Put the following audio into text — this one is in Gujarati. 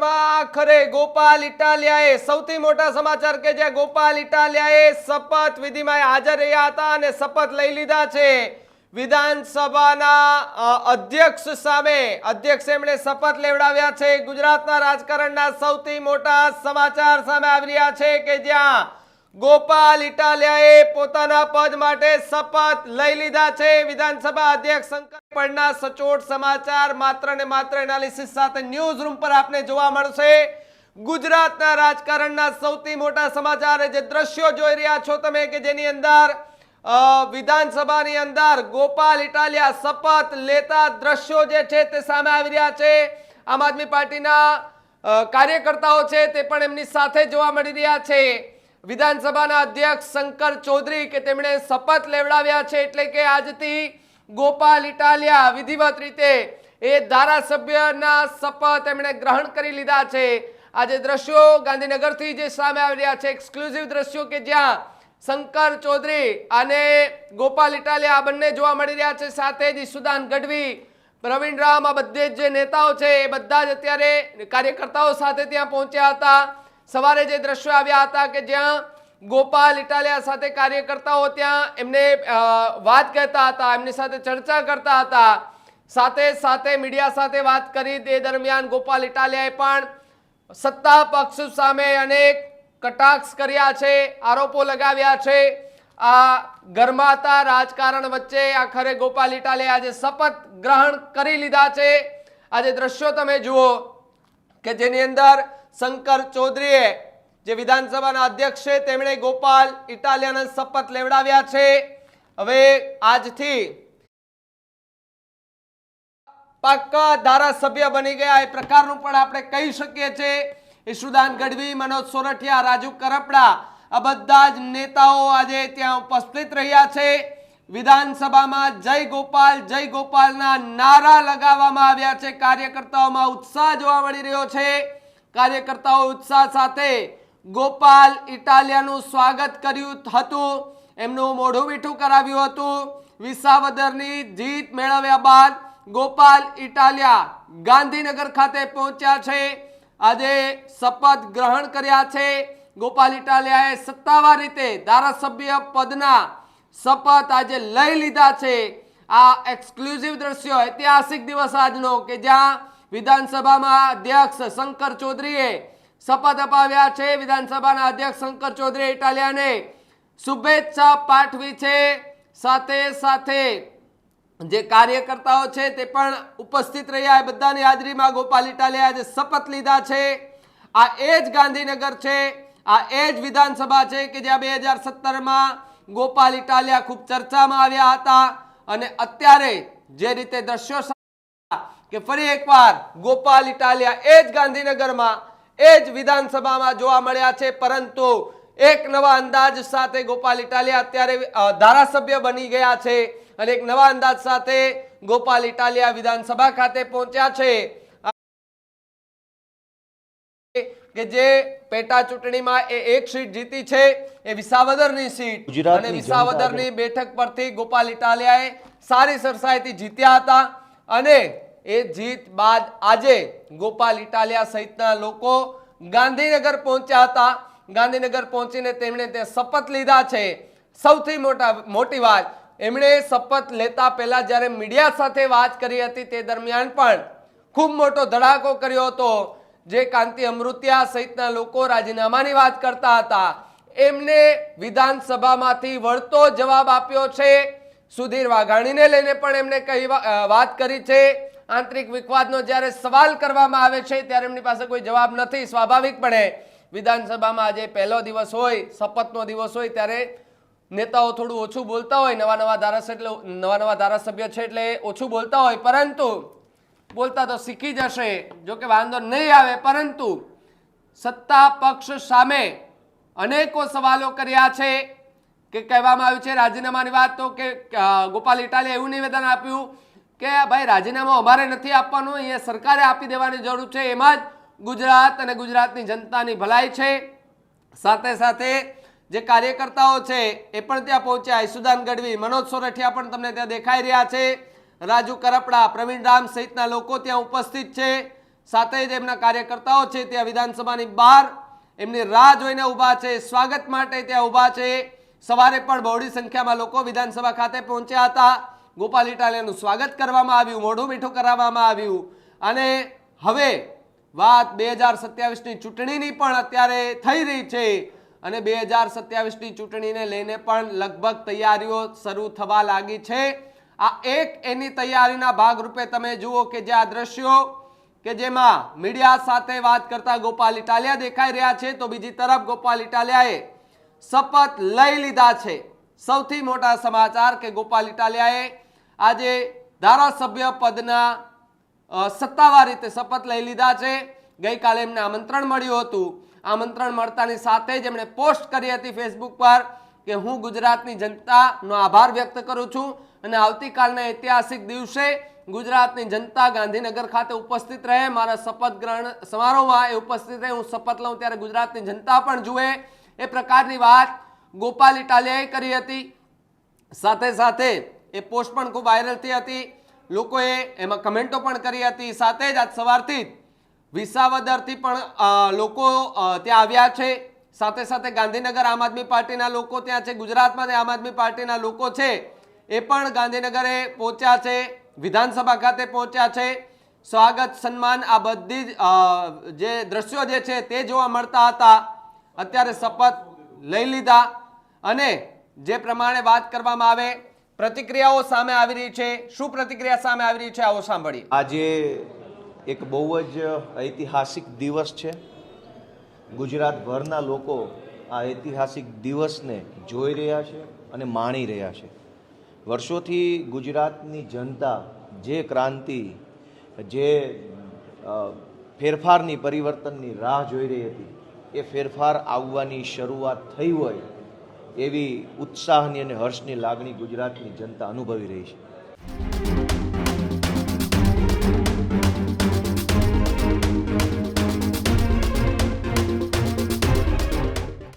વિધાનસભા આખરે ગોપાલ ઇટાલિયાએ સૌથી મોટા સમાચાર કે જે ગોપાલ ઇટાલિયાએ શપથ વિધિમાં હાજર રહ્યા હતા અને શપથ લઈ લીધા છે વિધાનસભાના અધ્યક્ષ સામે અધ્યક્ષ એમણે શપથ લેવડાવ્યા છે। ગુજરાતના રાજકારણના સૌથી મોટા સમાચાર સામે આવી રહ્યા છે કે જ્યાં ગોપાલ ઇટાલિયાએ પોતાના પદ માટે શપથ લઈ લીધા છે। વિધાનસભા અધ્યક્ષ શંકર પડના સચોટ સમાચાર માત્ર ને માત્ર એનાલિસિસ સાથે ન્યૂઝ રૂમ પર આપને જોવા મળશે। ગુજરાતના રાજકારણના સૌથી મોટા સમાચાર જે દ્રશ્યો જોઈ રહ્યા છો તમે કે જેની અંદર વિધાનસભાની અંદર ગોપાલ ઇટાલિયા શપથ લેતા દ્રશ્યો જે છે તે સામે આવી રહ્યા છે। આમ આદમી પાર્ટીના કાર્યકર્તાઓ છે તે પણ એમની સાથે જોવા મળી રહ્યા છે। વિધાનસભાના અધ્યક્ષ શંકર ચૌધરી કે તેમણે શપથ લેવડાવ્યા છે એટલે કે આજથી ગોપાલ ઇટાલિયા વિધિવત રીતે એ ધારાસભ્યના શપથ એમણે ગ્રહણ કરી લીધા છે। આજે દ્રશ્યો ગાંધીનગરથી જે સામે આવી રહ્યા છે એક્સક્લુઝિવ દ્રશ્યો કે જ્યાં શંકર ચૌધરી અને ગોપાલ ઇટાલિયા બંને જોવા મળી રહ્યા છે। સાથે જ ઈસુદાન ગઢવી, પ્રવીણ રામ, આ બધે જે નેતાઓ છે એ બધા જ અત્યારે કાર્યકર્તાઓ સાથે ત્યાં પહોંચ્યા હતા। સવારે જે દ્રશ્યો આવ્યા હતા કે જ્યાં ગોપાલ ઇટાલિયા સાથે કાર્યકર્તાઓ ત્યાં એમને વાત કહેતા હતા, એમની સાથે ચર્ચા કરતા હતા, સાથે સાથે મીડિયા સાથે વાત કરી। તે દરમિયાન ગોપાલ ઇટાલિયાએ પણ સત્તા પક્ષ સામે અનેક કટાક્ષ કર્યા છે, આરોપો લગાવ્યા છે। આ ગરમાતા રાજકારણ વચ્ચે આખરે ગોપાલ ઇટાલિયાએ આજે શપથ ગ્રહણ કરી લીધા છે। આજે દ્રશ્યો તમે જુઓ કે જેની અંદર શંકર ચૌધરીએ જે વિધાનસભાના અધ્યક્ષ છે તેમણે ગોપાલ ઇટાલિયાને શપથ લેવડાવ્યા છે। હવે આજથી પાક્કા ધારાસભ્ય બની ગયા એ પ્રકારનું પણ આપણે કહી શકીએ છીએ। ઈશુદાન ગઢવી, મનોજ સોરઠિયા, રાજુ કરપડા આ બધા જ નેતાઓ આજે ત્યાં ઉપસ્થિત રહ્યા છે। વિધાનસભામાં જય ગોપાલના નારા લગાવવામાં આવ્યા છે। કાર્યકર્તાઓમાં ઉત્સાહ જોવા મળી રહ્યો છે। કાર્યકર્તાઓ ઉત્સાહ સાથે ગોપાલ ઇટાલિયાનું સ્વાગત કર્યું હતું, એમનું મોઢું મીઠું કરાવ્યું હતું। વિસાવદરની જીત મેળવ્યા બાદ ગોપાલ ઇટાલિયા ગાંધીનગર ખાતે પહોંચ્યા છે। આજે શપથ ગ્રહણ કર્યા છે। ગોપાલ ઇટાલિયાએ સત્તાવાર રીતે ધારાસભ્ય પદના શપથ આજે લઈ લીધા છે। આ એક્સક્લુઝિવ દ્રશ્યો ઐતિહાસિક દિવસ આજનો કે જ્યાં વિધાનસભામાં અધ્યક્ષ શંકર ચૌધરીએ શપથ અપાવ્યા છે। વિધાનસભાના અધ્યક્ષ શંકર ચૌધરી ઇટાલિયાને શુભેચ્છા પાઠવી છે। સાથે સાથે જે કાર્યકર્તાઓ છે તે પણ ઉપસ્થિત રહ્યા, બધાની હાજરીમાં ગોપાલ ઇટાલિયાએ આજે શપથ લીધા છે। આ એ જ ગાંધીનગર છે, આ એ જ વિધાનસભા છે કે જ્યાં 2017માં ગોપાલ ઇટાલિયા ખૂબ ચર્ચામાં આવ્યા હતા અને અત્યારે જે રીતે દ્રશ્યો કે ફરી એકવાર ગોપાલ ઇટાલિયા એ જ ગાંધીનગરમાં એ જ વિધાનસભામાં જોવા મળ્યા છે, પરંતુ એક નવા અંદાજ સાથે ગોપાલ ઇટાલિયા અત્યારે ધારાસભ્ય બની ગયા છે અને એક નવા અંદાજ સાથે ગોપાલ ઇટાલિયા વિધાનસભા ખાતે પહોંચ્યા છે કે જે પેટા ચૂંટણીમાં એક સીટ જીતી છે, એ વિસાવદરની સીટ અને વિસાવદરની બેઠક પરથી ગોપાલ ઇટાલિયાએ સારી સરસાઈથી જીત્યા હતા અને એ જીત બાદ આજે ગોપાલ ઇટાલિયા સહિતના લોકો ગાંધીનગર પહોંચ્યા હતા। ગાંધીનગર પહોંચીને તેમણે તે શપથ લીધા છે। સૌથી મોટી વાત, એમણે શપથ લેતા પહેલા જ્યારે મીડિયા સાથે વાત કરી હતી તે દરમિયાન પણ ખૂબ મોટો ધડાકો કર્યો હતો। જે કાંતિ અમૃતિયા સહિતના લોકો રાજીનામાની વાત કરતા હતા, એમને વિધાનસભામાંથી વળતો જવાબ આપ્યો છે। સુધીર વાઘાણીને લઈને પણ એમણે કઈ વાત કરી છે। આંતરિક વિવાદનો જ્યારે સવાલ કરવામાં આવે છે ત્યારે એમની પાસે કોઈ જવાબ નથી। સ્વાભાવિકપણે વિધાનસભામાં આજે પહેલો દિવસ હોય, શપથનો દિવસ હોય ત્યારે નેતાઓ થોડું ઓછું બોલતા હોય, નવા ધારાસભ્ય છે એટલે ઓછું બોલતા હોય, પરંતુ બોલતા તો શીખી જશે, જો કે વાંધો નહીં આવે। પરંતુ સત્તા પક્ષ સામે અનેકો સવાલો કર્યા છે કે કહેવામાં આવ્યું છે રાજીનામાની વાત, તો કે ગોપાલ ઇટાલિયાએ એવું નિવેદન આપ્યું કે ભાઈ રાજીનામું અમારે નથી આપવાનું, અહીંયા સરકારે આપી દેવાની જરૂર છે, એમાં જ ગુજરાત અને ગુજરાતની જનતાની ભલાઈ છે। સાથે સાથે જે કાર્યકર્તાઓ છે એ પણ ત્યાં પહોંચ્યા। ઈસુદાન ગઢવી, મનોજ સોરઠિયા પણ તમને ત્યાં દેખાઈ રહ્યા છે, રાજુ કરપડા, પ્રવીણ રામ સહિતના લોકો ત્યાં ઉપસ્થિત છે। સાથે જ એમના કાર્યકર્તાઓ છે ત્યાં વિધાનસભાની બહાર એમની રાહ જોઈને ઊભા છે, સ્વાગત માટે ત્યાં ઊભા છે। સવારે પણ બહોળી સંખ્યામાં લોકો વિધાનસભા ખાતે પહોંચ્યા હતા। ગોપાલ ઇટાલિયાનું સ્વાગત કરવામાં આવ્યું, મોઢું મીઠું કરાવવામાં આવ્યું અને હવે વાત 2027ની ચૂંટણીની પણ અત્યારે થઈ રહી છે અને 2027ની ચૂંટણીને લઈને પણ લગભગ તૈયારીઓ શરૂ થવા લાગી છે। આ એક એની તૈયારીના ભાગરૂપે તમે જુઓ કે જે આ દ્રશ્યો કે જેમાં મીડિયા સાથે વાત કરતા ગોપાલ ઇટાલિયા દેખાઈ રહ્યા છે, તો બીજી તરફ ગોપાલ ઇટાલિયાએ શપથ લઈ લીધા છે। સૌથી મોટા સમાચાર કે ગોપાલ ઇટાલિયાએ આજે ધારાસભ્ય પદના સત્તાવાર રીતે શપથ લઈ લીધા છે। ગઈકાલે એમને આમંત્રણ મળ્યું હતું। આમંત્રણ મળતાની સાથે જ એમણે પોસ્ટ કરી હતી ફેસબુક પર કે હું ગુજરાતની જનતાનો આભાર વ્યક્ત કરું છું અને આવતીકાલના ઐતિહાસિક દિવસે ગુજરાતની જનતા ગાંધીનગર ખાતે ઉપસ્થિત રહે, મારા શપથ ગ્રહણ સમારોહમાં એ ઉપસ્થિત રહે, હું શપથ લઉં ત્યારે ગુજરાતની જનતા પણ જુએ, એ પ્રકારની વાત ગોપાલ ઇટાલિયાએ કરી હતી। સાથે સાથે એ પોસ્ટ પણ ખૂબ વાયરલ થઈ હતી, લોકોએ એમાં કમેન્ટો પણ કરી હતી। સાથે જ આજ સવારથી જ વિસાવદરથી પણ લોકો ત્યાં આવ્યા છે। સાથે સાથે ગાંધીનગર આમ આદમી પાર્ટીના લોકો ત્યાં છે, ગુજરાતમાં આમ આદમી પાર્ટીના લોકો છે એ પણ ગાંધીનગરે પહોંચ્યા છે, વિધાનસભા ખાતે પહોંચ્યા છે। સ્વાગત સન્માન આ બધી જે દ્રશ્યો જે છે તે જોવા મળતા હતા। અત્યારે શપથ લઈ લીધા અને જે પ્રમાણે વાત કરવામાં આવે પ્રતિક્રિયાઓ સામે આવી રહી છે। શું પ્રતિક્રિયા સામે આવી રહી છે આવો સાંભળીએ। આજે એક બહુ જ ઐતિહાસિક દિવસ છે। ગુજરાતભરના લોકો આ ઐતિહાસિક દિવસને જોઈ રહ્યા છે અને માણી રહ્યા છે। વર્ષોથી ગુજરાતની જનતા જે ક્રાંતિ, જે ફેરફારની, પરિવર્તનની રાહ જોઈ રહી હતી, એ ફેરફાર આવવાની શરૂઆત થઈ હોય એવી ઉત્સાહની અને હર્ષની લાગણી ગુજરાતની જનતા અનુભવી રહી છે।